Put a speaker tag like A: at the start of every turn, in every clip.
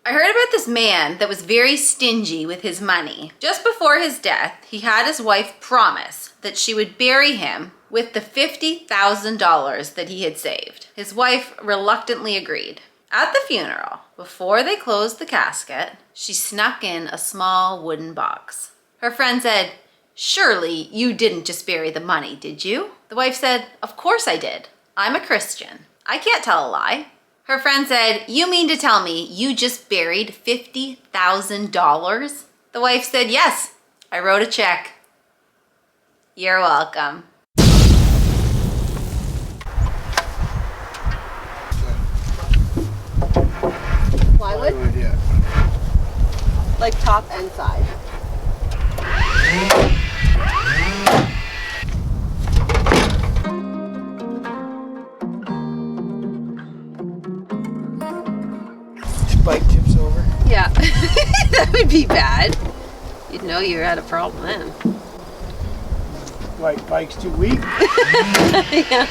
A: I heard about this man that was very stingy with his money. Just before his death, he had his wife promise that she would bury him with the $50,000 that he had saved. His wife reluctantly agreed. At the funeral, before they closed the casket, she snuck in a small wooden box. Her friend said, "Surely you didn't just bury the money, did you?" The wife said, "Of course I did. I'm a Christian. I can't tell a lie." Her friend said, "You mean to tell me you just buried $50,000? The wife said, "Yes, I wrote a check." You're welcome.
B: Plywood? Yeah. Like top and side.
C: Bike tips over.
B: Yeah, that would be bad. You'd know you had a problem then.
C: Like bike's too weak.
B: Yeah.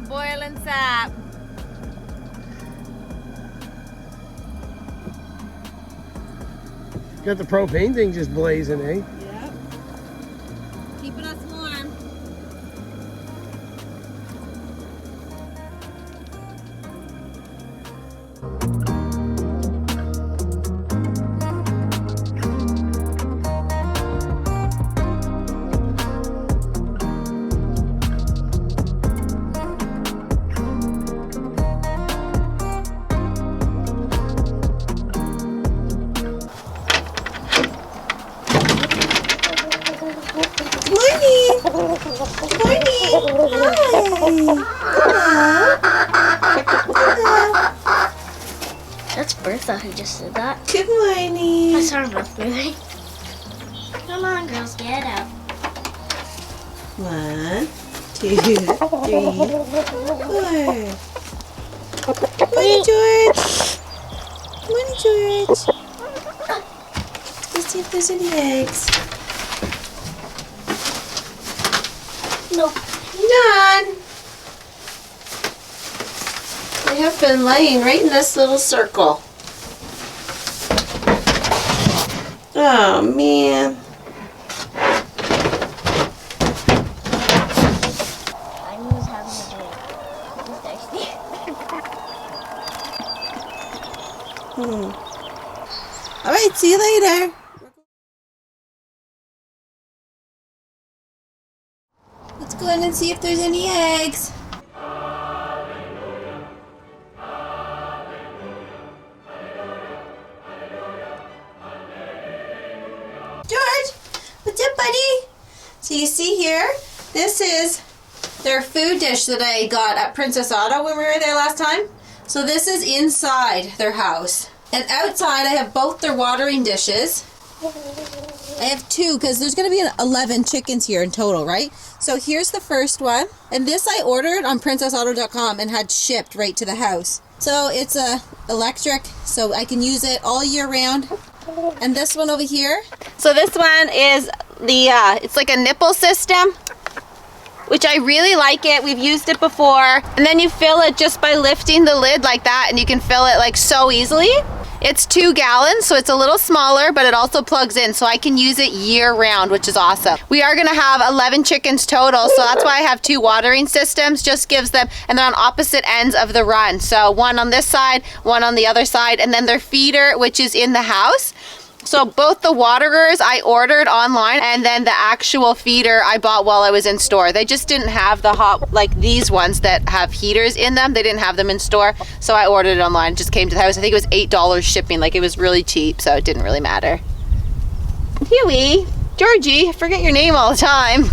A: Boiling sap.
C: Got the propane thing just blazing, eh?
A: Yep. Keeping us warm.
D: That's Bertha who just did that.
E: Good morning.
D: I saw her mouth moving. Come on, girls, get up.
E: 1, 2, 3, 4. Morning, George. Morning, George. Let's see if there's any eggs.
D: Nope.
E: None.
B: They have been laying right in this little circle. Oh man.
D: I knew he was having a drink. He's thirsty.
E: All right, see you later. Let's go in and see if there's any eggs. George, what's up, buddy? So you see here, this is their food dish that I got at Princess Auto when we were there last time. So this is inside their house. And outside I have both their watering dishes. I have two because there's going to be 11 chickens here in total, right? So here's the first one. And this I ordered on princessauto.com and had shipped right to the house. So it's electric, so I can use it all year round. And this one over here.
A: So this one is the, it's like a nipple system, which I really like it. We've used it before. And then you fill it just by lifting the lid like that, and you can fill it like so easily. It's 2 gallons, so it's a little smaller, but it also plugs in, so I can use it year round, which is awesome. We are gonna have 11 chickens total, so that's why I have 2 watering systems. Just gives them, and they're on opposite ends of the run. So one on this side, one on the other side, and then their feeder, which is in the house. So both the waterers I ordered online, and then the actual feeder I bought while I was in store. They just didn't have the hot, like these ones that have heaters in them. They didn't have them in store. So I ordered it online, it just came to the house. I think it was $8 shipping, like it was really cheap, so it didn't really matter. Huey, Georgie, I forget your name all the time.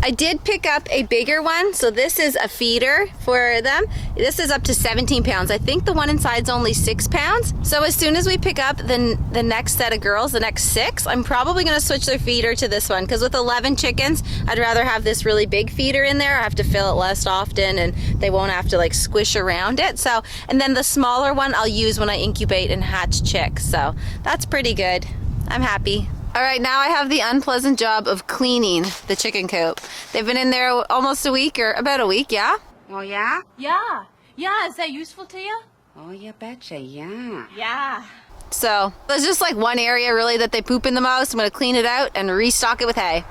A: I did pick up a bigger one, so this is a feeder for them. This is up to 17 pounds. I think the one inside's only 6 pounds. So as soon as we pick up the next set of girls, the next 6, I'm probably gonna switch their feeder to this one, because with 11 chickens, I'd rather have this really big feeder in there. I have to fill it less often, and they won't have to like squish around it. So, and then the smaller one I'll use when I incubate and hatch chicks. So that's pretty good. I'm happy. All right, now I have the unpleasant job of cleaning the chicken coop. They've been in there almost a week, or about a week, yeah?
F: Oh, yeah?
G: Yeah. Yeah, is that useful to you?
F: Oh, you betcha, yeah.
G: Yeah.
A: So there's just like one area really that they poop in the most. I'm gonna clean it out and restock it with hay.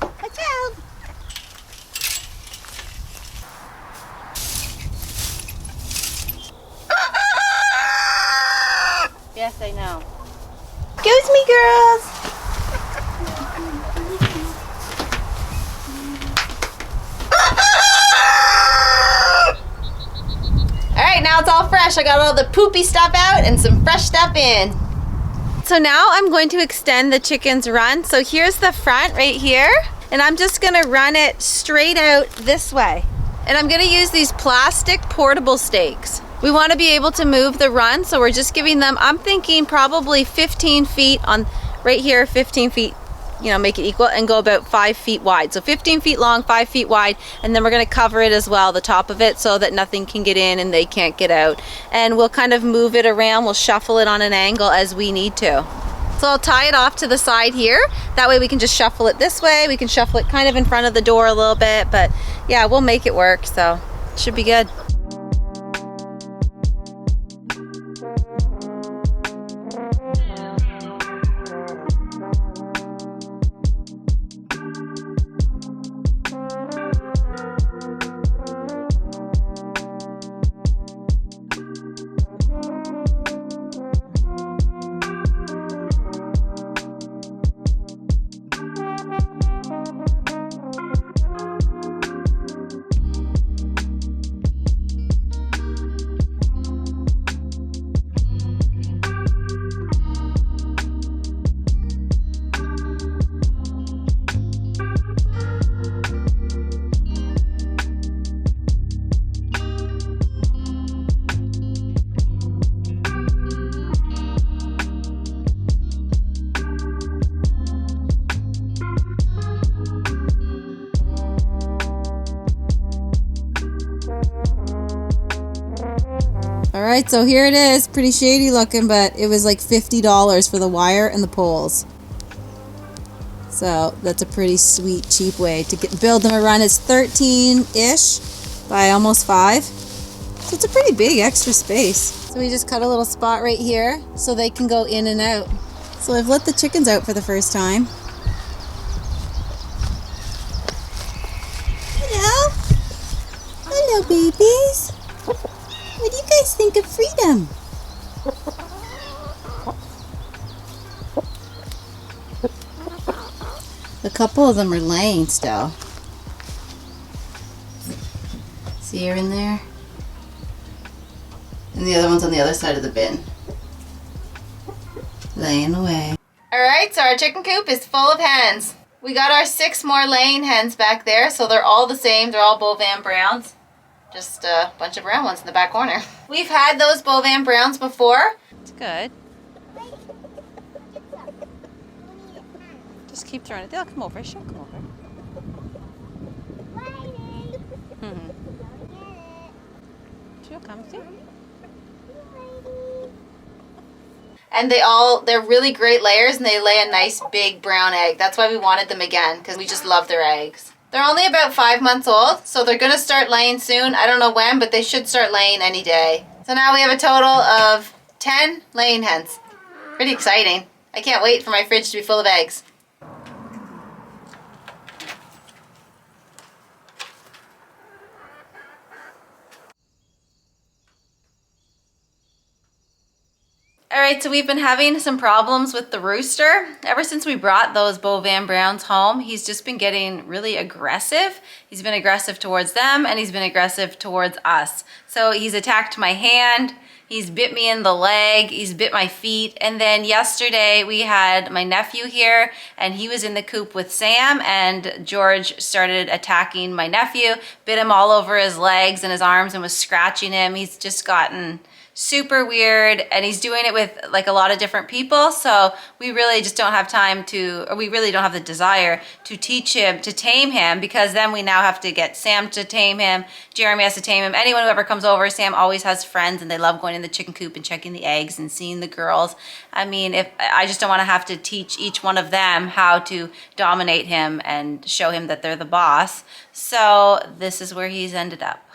E: Watch out.
A: Yes, I know.
E: Excuse me, girls.
A: All right, now it's all fresh. I got all the poopy stuff out and some fresh stuff in. So now I'm going to extend the chicken's run. So here's the front right here, and I'm just gonna run it straight out this way. And I'm gonna use these plastic portable stakes. We wanna be able to move the run, so we're just giving them, I'm thinking probably 15 feet on right here, 15 feet, you know, make it equal, and go about 5 feet wide. So 15 feet long, 5 feet wide, and then we're gonna cover it as well, the top of it, so that nothing can get in and they can't get out. And we'll kind of move it around, we'll shuffle it on an angle as we need to. So I'll tie it off to the side here. That way we can just shuffle it this way. We can shuffle it kind of in front of the door a little bit, but yeah, we'll make it work, so it should be good. All right, so here it is. Pretty shady looking, but it was like $50 for the wire and the poles.
E: So that's a pretty sweet, cheap way to build them a run. It's 13-ish by almost 5. So it's a pretty big extra space. So we just cut a little spot right here so they can go in and out. So I've let the chickens out for the first time. Hello. Hello, babies. What do you guys think of freedom? A couple of them are laying still. See her in there? And the other one's on the other side of the bin. Laying away. Alright, so our chicken coop is full of hens. We got our 6 more laying hens back there, so they're all the same. They're all Bovan Browns. Just a bunch of brown ones in the back corner. We've had those Bovan Browns before. It's good. Just keep throwing it. They'll come over. She'll come over. She'll come too. And they're really great layers, and they lay a nice big brown egg. That's why we wanted them again, because we just love their eggs. They're only about 5 months old, so they're going to start laying soon. I don't know when, but they should start laying any day. So now we have a total of 10 laying hens. Pretty exciting. I can't wait for my fridge to be full of eggs. Alright, so we've been having some problems with the rooster. Ever since we brought those Bovan Browns home, he's just been getting really aggressive. He's been aggressive towards them, and he's been aggressive towards us. So he's attacked my hand, he's bit me in the leg, he's bit my feet, and then yesterday we had my nephew here, and he was in the coop with Sam, and George started attacking my nephew, bit him all over his legs and his arms and was scratching him. He's just gotten super weird, and he's doing it with like a lot of different people, so we really just don't have time to, or we really don't have the desire to teach him, to tame him, because then we now have to get Sam to tame him, Jeremy has to tame him, anyone who ever comes over. Sam always has friends, and they love going in the chicken coop and checking the eggs and seeing the girls. I mean, if I just don't want to have to teach each one of them how to dominate him and show him that they're the boss. So this is where he's ended up.